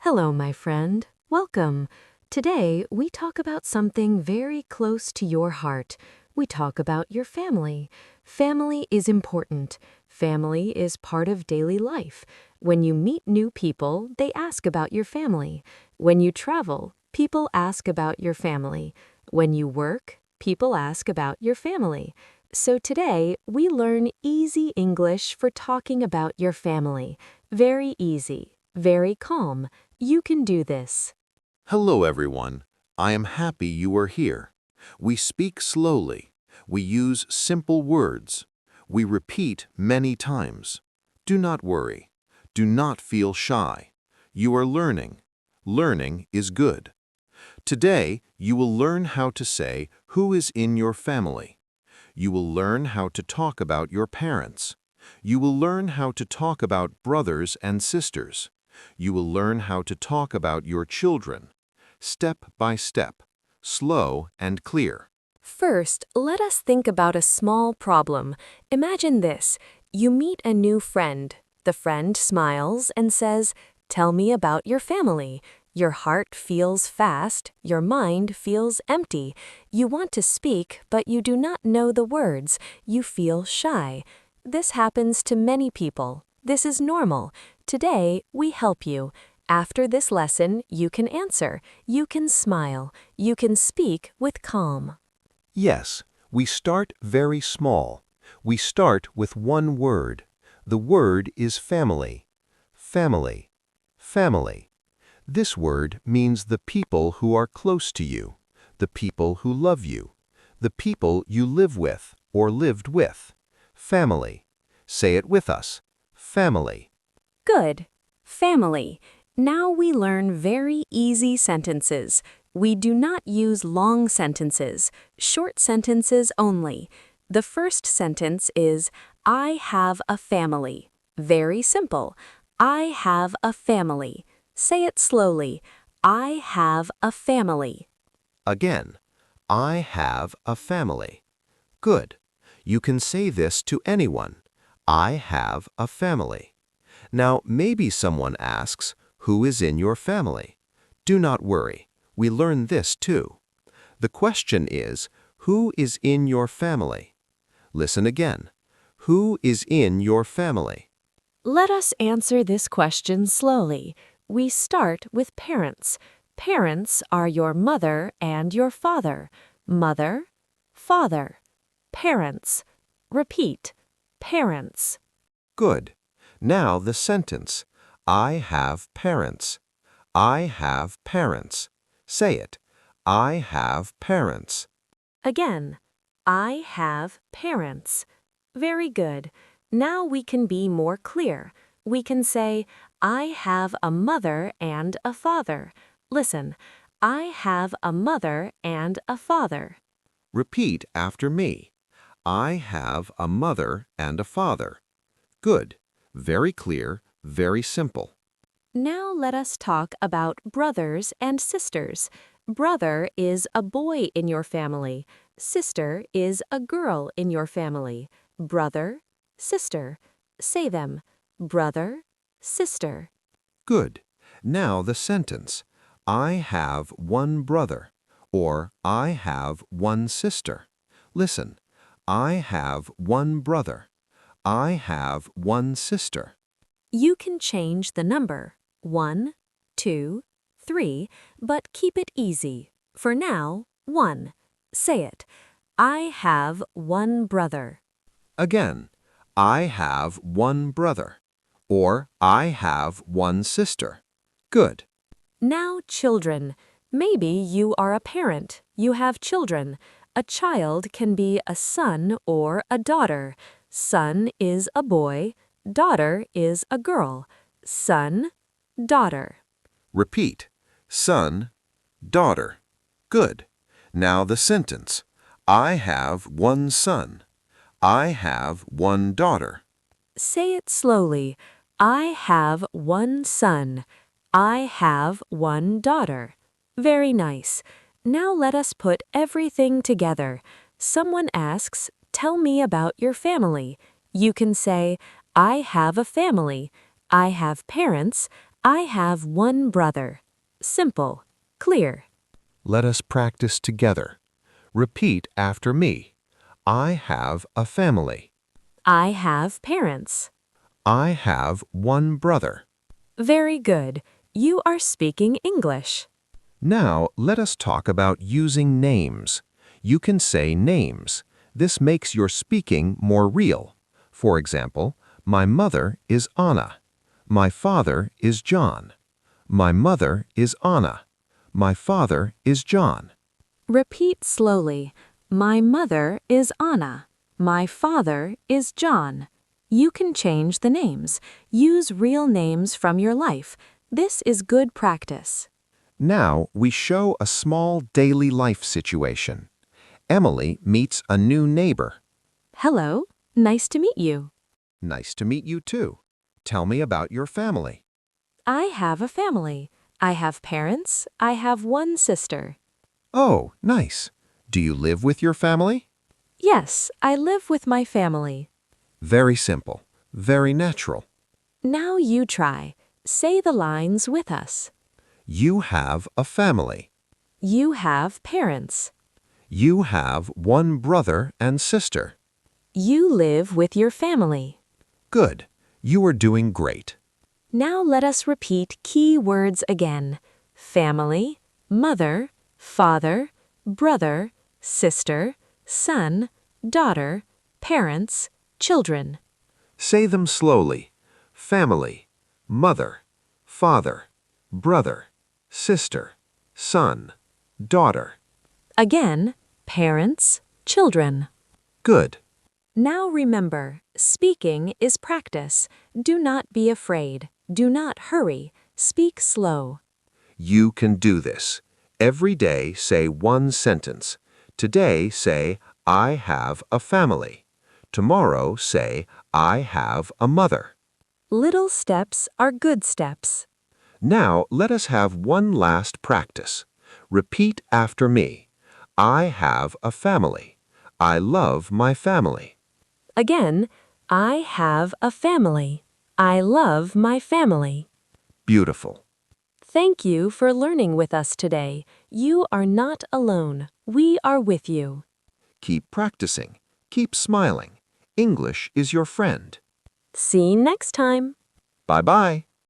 Hello, my friend. Welcome. Today, we talk about something very close to your heart. We talk about your family. Family is important. Family is part of daily life. When you meet new people, they ask about your family. When you travel, people ask about your family. When you work, people ask about your family. So today, we learn easy English for talking about your family. Very easy, very calm. You can do this. Hello, everyone. I am happy you are here. We speak slowly. We use simple words. We repeat many times. Do not worry. Do not feel shy. You are learning. Learning is good. Today, you will learn how to say who is in your family. You will learn how to talk about your parents. You will learn how to talk about brothers and sisters. You will learn how to talk about your children. Step by step, slow and clear. First, let us think about a small problem. Imagine this. You meet a new friend. The friend smiles and says, "Tell me about your family." Your heart feels fast, your mind feels empty. You want to speak, but you do not know the words. You feel shy. This happens to many people. This is normal. Today, we help you. After this lesson, you can answer. You can smile. You can speak with calm. Yes, we start very small. We start with one word. The word is family. Family. Family. This word means the people who are close to you, the people who love you, the people you live with or lived with. Family. Say it with us. Family. Good. Family. Now we learn very easy sentences. We do not use long sentences, short sentences only. The first sentence is, I have a family. Very simple. I have a family. Say it slowly. I have a family. Again, I have a family. Good. You can say this to anyone. I have a family. Now, maybe someone asks, who is in your family? Do not worry. We learn this too. The question is, who is in your family? Listen again. Who is in your family? Let us answer this question slowly. We start with parents. Parents are your mother and your father. Mother, father. Parents. Repeat. Parents. Good. Now the sentence. I have parents. I have parents. Say it. I have parents. Again. I have parents. Very good. Now we can be more clear. We can say, I have a mother and a father. Listen, I have a mother and a father. Repeat after me. I have a mother and a father. Good. Very clear, very simple. Now let us talk about brothers and sisters. Brother is a boy in your family. Sister is a girl in your family. Brother, sister. Say them. Brother, sister. Good. Now the sentence. I have one brother, or I have one sister. Listen. I have one brother. I have one sister. You can change the number 1, 2, 3, but keep it easy. For now, 1. Say it. I have one brother. Again, I have one brother, or I have one sister. Good. Now, children. Maybe you are a parent. You have children. A child can be a son or a daughter. Son is a boy. Daughter is a girl. Son, daughter. Repeat. Son, daughter. Good. Now the sentence. I have one son. I have one daughter. Say it slowly. I have one son. I have one daughter. Very nice. Now let us put everything together. Someone asks, tell me about your family. You can say, I have a family. I have parents. I have one brother. Simple, clear. Let us practice together. Repeat after me. I have a family. I have parents. I have one brother. Very good. You are speaking English. Now, let us talk about using names. You can say names. This makes your speaking more real. For example, my mother is Anna. My father is John. My mother is Anna. My father is John. Repeat slowly. My mother is Anna. My father is John. You can change the names. Use real names from your life. This is good practice. Now, we show a small daily life situation. Emily meets a new neighbor. Hello, nice to meet you. Nice to meet you too. Tell me about your family. I have a family. I have parents. I have one sister. Oh, nice. Do you live with your family? Yes, I live with my family. Very simple. Very natural. Now you try. Say the lines with us. You have a family. You have parents. You have one brother and sister. You live with your family. Good. You are doing great. Now let us repeat key words again. Family, mother, father, brother, sister, son, daughter, parents, children. Say them slowly. Family, mother, father, brother, sister, son, daughter. Again, parents, children. Good. Now remember, speaking is practice. Do not be afraid. Do not hurry. Speak slow. You can do this. Every day say one sentence. Today say, I have a family. Tomorrow say, I have a mother. Little steps are good steps. Now let us have one last practice. Repeat after me. I have a family. I love my family. Again, I have a family. I love my family. Beautiful. Thank you for learning with us today. You are not alone. We are with you. Keep practicing. Keep smiling. English is your friend. See you next time. Bye-bye.